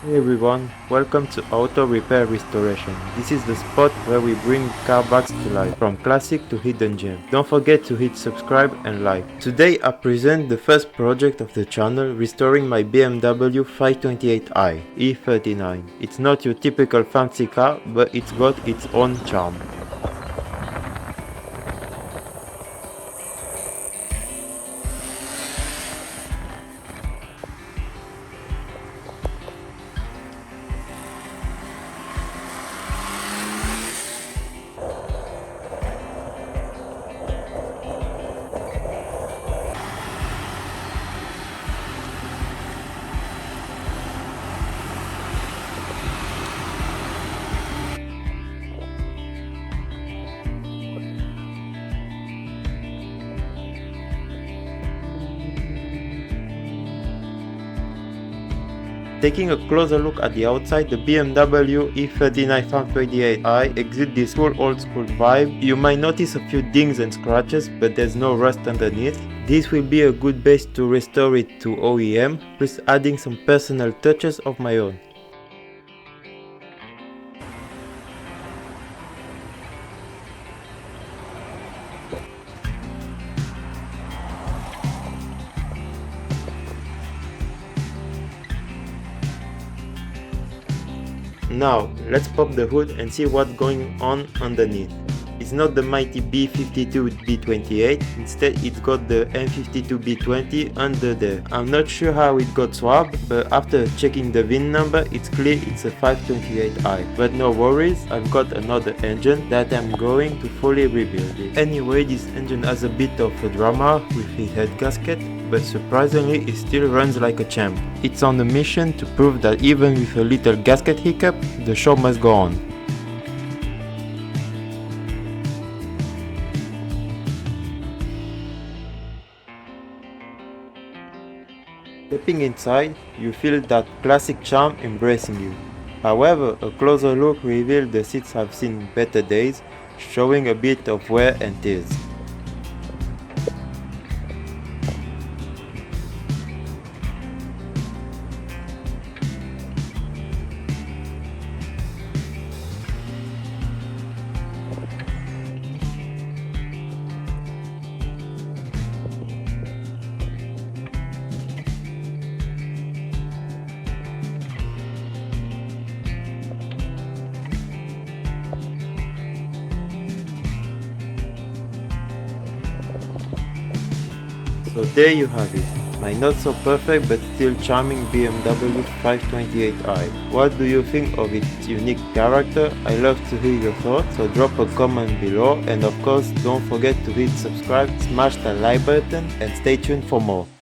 Hey everyone, welcome to Auto Repair Restoration. This is the spot where we bring car bags to life, from classic to hidden gem. Don't forget to hit subscribe and like. Today I present the first project of the channel, restoring my BMW 528i E39. It's not your typical fancy car, but it's got its own charm. Taking a closer look at the outside, the BMW E39 528i exudes this cool old school vibe. You might notice a few dings and scratches, but there's no rust underneath. This will be a good base to restore it to OEM, plus adding some personal touches of my own. Now, let's pop the hood and see what's going on underneath. It's not the mighty B52B28, instead it's got the M52B20 under there. I'm not sure how it got swapped, but after checking the VIN number, it's clear it's a 528i. But no worries, I've got another engine that I'm going to fully rebuild it. Anyway, this engine has a bit of a drama with the head gasket, but surprisingly it still runs like a champ. It's on a mission to prove that even with a little gasket hiccup, the show must go on. Stepping inside, you feel that classic charm embracing you. However, a closer look revealed the seats have seen better days, showing a bit of wear and tears. So there you have it, my not so perfect but still charming BMW 528i. What do you think of its unique character? I love to hear your thoughts, so drop a comment below, and of course don't forget to hit subscribe, smash the like button and stay tuned for more.